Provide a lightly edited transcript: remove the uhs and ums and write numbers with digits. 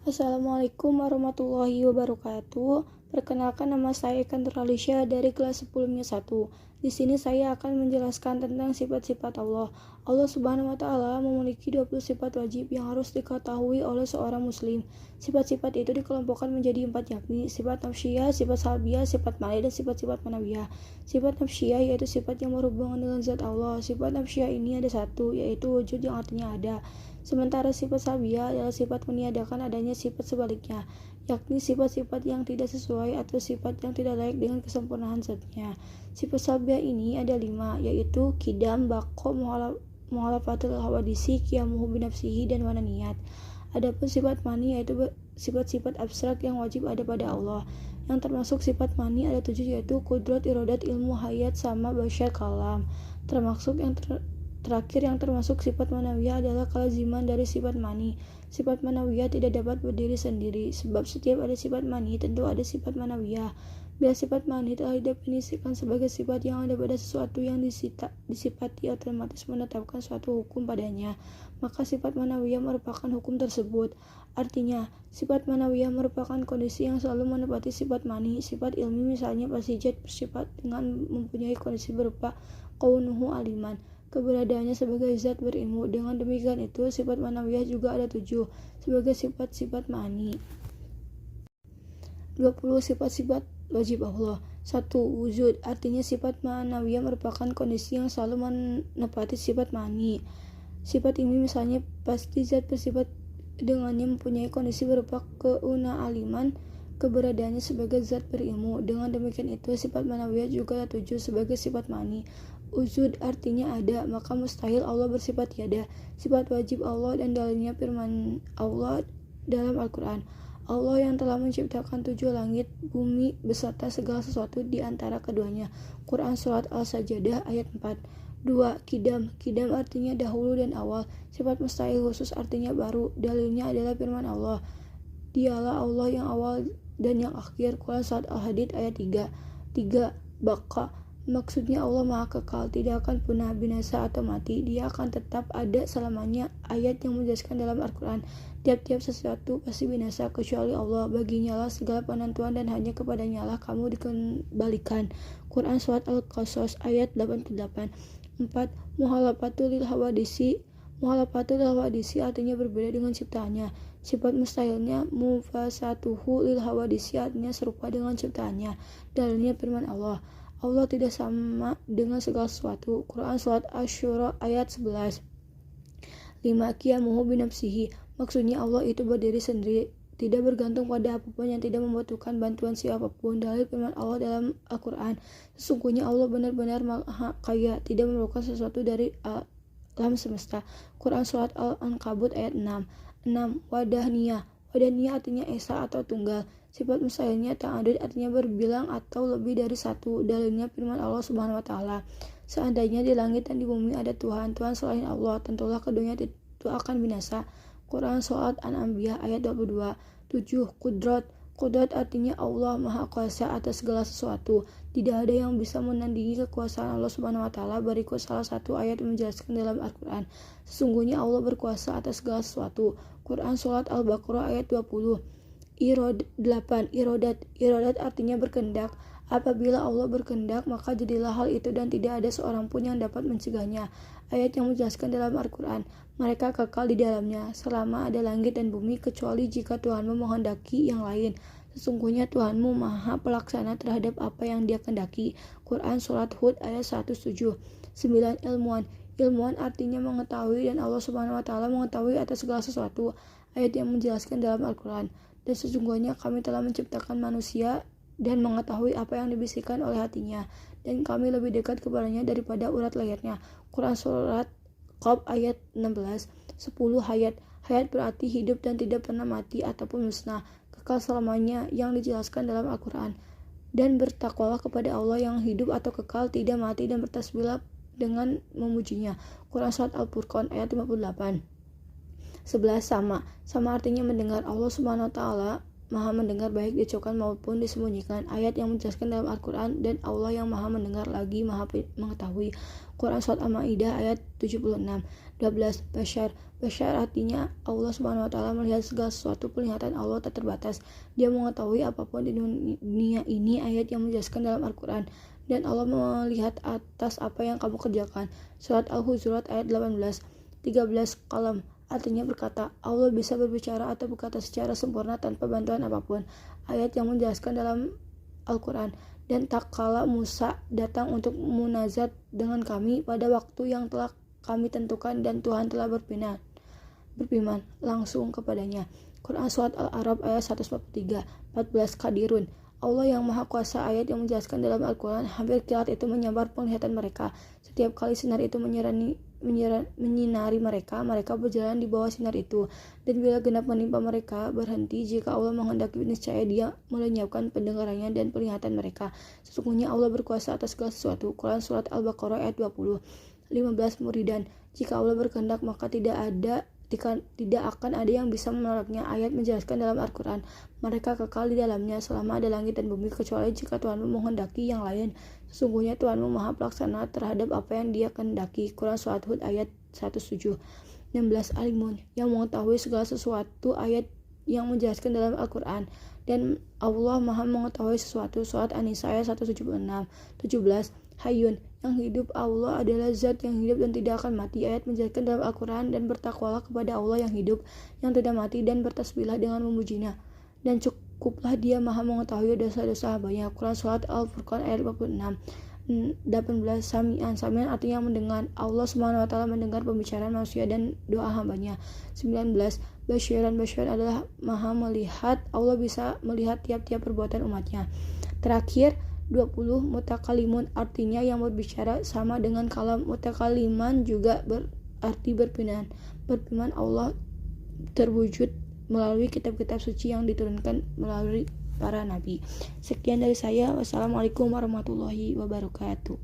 Assalamualaikum warahmatullahi wabarakatuh. Perkenalkan, nama saya Ikan Teralisya dari kelas 10-1. Di sini saya akan menjelaskan tentang sifat-sifat Allah. Allah Subhanahu wa taala memiliki 20 sifat wajib yang harus diketahui oleh seorang muslim. Sifat-sifat itu dikelompokkan menjadi 4, yakni sifat nafsiyah, sifat salbiyah, sifat malih, dan sifat-sifat manawiyah. Sifat nafsiyah yaitu sifat yang berhubungan dengan zat Allah. Sifat nafsiyah ini ada 1, yaitu wujud yang artinya ada. Sementara sifat salbiyah adalah sifat meniadakan adanya sifat sebaliknya, yakni sifat-sifat yang tidak sesuai atau sifat yang tidak layak dengan kesempurnaan zatnya. Sifat salbiyah ini ada 5, yaitu kidam, bako, muhalafatul hawadisi, qiyamuhu binafsihi, dan wananiyat. Adapun sifat mani yaitu sifat-sifat abstrak yang wajib ada pada Allah. Yang termasuk sifat mani ada 7, yaitu kudrat, irodat, ilmu, hayat, sama, basyar, kalam. Termasuk yang terakhir yang termasuk sifat manawiyah adalah kelaziman dari sifat mani. Sifat manawiyah tidak dapat berdiri sendiri, sebab setiap ada sifat mani tentu ada sifat manawiyah. Bila sifat mani telah didefinisikan sebagai sifat yang ada pada sesuatu yang disifati otomatis menetapkan suatu hukum padanya, maka sifat manawiyah merupakan hukum tersebut. Artinya, sifat manawiyah merupakan kondisi yang selalu menepati sifat mani. Sifat ilmi misalnya pasijat bersifat dengan mempunyai kondisi berupa kaunuhu aliman, keberadaannya sebagai zat berilmu. Dengan demikian itu, sifat manawiyah juga ada 7 sebagai sifat-sifat mani. 20 sifat-sifat wajib Allah. 1. Wujud, artinya sifat manawiyah merupakan kondisi yang selalu menepati sifat mani. Sifat ini misalnya pasti zat bersifat dengannya mempunyai kondisi berupa keuna aliman, keberadaannya sebagai zat berilmu. Dengan demikian itu, sifat manawiyah juga ada 7 sebagai sifat mani. Wujud artinya ada, maka mustahil Allah bersifat tiada. Sifat wajib Allah dan dalilnya firman Allah dalam Al-Quran. Allah yang telah menciptakan 7 langit, bumi, beserta segala sesuatu di antara keduanya. Quran Surat Al-Sajdah ayat 4. 2. Kidam. Kidam artinya dahulu dan awal. Sifat mustahil khusus artinya baru. Dalilnya adalah firman Allah. Dialah Allah yang awal dan yang akhir. Quran Surat Al-Hadid ayat 3. 3. Baqa. Maksudnya Allah Maha Kekal, tidak akan punah, binasa, atau mati. Dia akan tetap ada selamanya. Ayat yang menjelaskan dalam Al-Quran, tiap-tiap sesuatu pasti binasa kecuali Allah. Baginya lah segala penentuan dan hanya kepadanya lah kamu dikembalikan. Quran Surat Al-Qasas ayat 88. 4. Muhalafatul hawadisi. Muhalafatul hawadisi artinya berbeda dengan ciptaannya. Sifat mustahilnya mufasatuhu lil hawadisi artinya serupa dengan ciptaannya. Dalilnya firman Allah. Allah tidak sama dengan segala sesuatu. Quran Surat Asy-Syura ayat 11. 5. Qiyamuhu binafsihi. Maksudnya Allah itu berdiri sendiri, tidak bergantung pada apapun yang tidak membutuhkan bantuan siapapun. Dalil firman Allah dalam Al-Quran. Sesungguhnya Allah benar-benar maha kaya, tidak memerlukan sesuatu dari alam semesta. Quran Surat Al-Ankabut ayat 6. 6. Wadahniyah. Wadahniyah artinya esa atau tunggal. Sifat mustahilnya ta'adud artinya berbilang atau lebih dari 1. Dalilnya firman Allah Subhanahu wa taala. Seandainya di langit dan di bumi ada Tuhan selain Allah, tentulah keduanya itu akan binasa. Quran Surat An-Anbiya ayat 22. 7. Kudrat. Kudrat artinya Allah Maha Kuasa atas segala sesuatu. Tidak ada yang bisa menandingi kekuasaan Allah Subhanahu wa taala. Berikut salah satu ayat menjelaskan dalam Al-Quran. Sesungguhnya Allah berkuasa atas segala sesuatu. Quran Surat Al-Baqarah ayat 20. 8. Irodat artinya berkehendak. Apabila Allah berkehendak, maka jadilah hal itu dan tidak ada seorang pun yang dapat mencegahnya. Ayat yang menjelaskan dalam Al-Quran, mereka kekal di dalamnya selama ada langit dan bumi, kecuali jika Tuhanmu menghendaki yang lain. Sesungguhnya Tuhanmu Maha Pelaksana terhadap apa yang Dia kehendaki. Quran Surat Hud ayat 107. 9. Ilmuwan. Ilmuwan artinya mengetahui, dan Allah Subhanahu wa taala mengetahui atas segala sesuatu. Ayat yang menjelaskan dalam Al-Quran. Dan sesungguhnya kami telah menciptakan manusia dan mengetahui apa yang dibisikkan oleh hatinya, dan kami lebih dekat kepadanya daripada urat lehernya. Quran Surat Qaf ayat 16. 10. Hayat. Hayat berarti hidup dan tidak pernah mati ataupun musnah, kekal selamanya, yang dijelaskan dalam Al-Quran. Dan bertakwalah kepada Allah yang hidup atau kekal, tidak mati, dan bertasbihlah dengan memujinya. Quran Surat Al-Furqan ayat 58. 11. Sama artinya mendengar. Allah Subhanahu wa taala maha mendengar baik diucapkan maupun disembunyikan. Ayat yang menjelaskan dalam Al-Quran, dan Allah yang maha mendengar lagi maha mengetahui. Quran Surat Al-Ma'idah ayat 76. 12. Basyar artinya Allah Subhanahu wa Ta'ala melihat segala sesuatu. Penglihatan Allah tak terbatas. Dia mengetahui apapun di dunia ini. Ayat yang menjelaskan dalam Al-Quran, dan Allah melihat atas apa yang kamu kerjakan. Surat Al-Hujurat ayat 18. 13. Kalam artinya berkata. Allah bisa berbicara atau berkata secara sempurna tanpa bantuan apapun. Ayat yang menjelaskan dalam Al-Quran, dan tak kala Musa datang untuk munajat dengan kami pada waktu yang telah kami tentukan, dan Tuhan telah berfirman langsung kepadanya. Quran Surat Al-A'raf ayat 143. 14. Qadirun Allah yang maha kuasa. Ayat yang menjelaskan dalam Al-Quran, hampir kilat itu menyambar penglihatan mereka. Setiap kali sinar itu menyinari mereka berjalan di bawah sinar itu. Dan bila genap menimpa mereka, berhenti. Jika Allah menghendaki, niscaya Dia melenyapkan pendengarannya dan penglihatan mereka. Sesungguhnya Allah berkuasa atas segala sesuatu. Quran Surat Al-Baqarah ayat 20. 15. Muridan jika Allah berkehendak, maka tidak akan ada yang bisa menolaknya. Ayat menjelaskan dalam Al-Quran, mereka kekal di dalamnya selama ada langit dan bumi, kecuali jika Tuhanmu menghendaki yang lain. Sesungguhnya Tuhanmu maha pelaksana terhadap apa yang Dia kehendaki. Quran Surat Hud ayat 17. 16. Alimun yang mengetahui segala sesuatu. Ayat yang menjelaskan dalam Al-Quran, dan Allah maha mengetahui sesuatu. Surat An-Nisa ayat 176. 17. Hayyun yang hidup. Allah adalah zat yang hidup dan tidak akan mati. Ayat menjelaskan dalam Al-Quran, dan bertakwalah kepada Allah yang hidup, yang tidak mati, dan bertasbihlah dengan memujinya, dan cukuplah Dia maha mengetahui dosa-dosa hambanya. Quran Surat Al-Furqan ayat 56. 18. Sami'an artinya mendengar. Allah Subhanahu wa Ta'ala mendengar pembicaraan manusia dan doa hambanya. 19. Basyiran adalah maha melihat. Allah bisa melihat tiap-tiap perbuatan umatnya. Terakhir 20. Mutakalimun artinya yang berbicara, sama dengan kalam. Mutakaliman juga berarti berfirman. Allah terwujud melalui kitab-kitab suci yang diturunkan melalui para nabi. Sekian dari saya. Wassalamualaikum warahmatullahi wabarakatuh.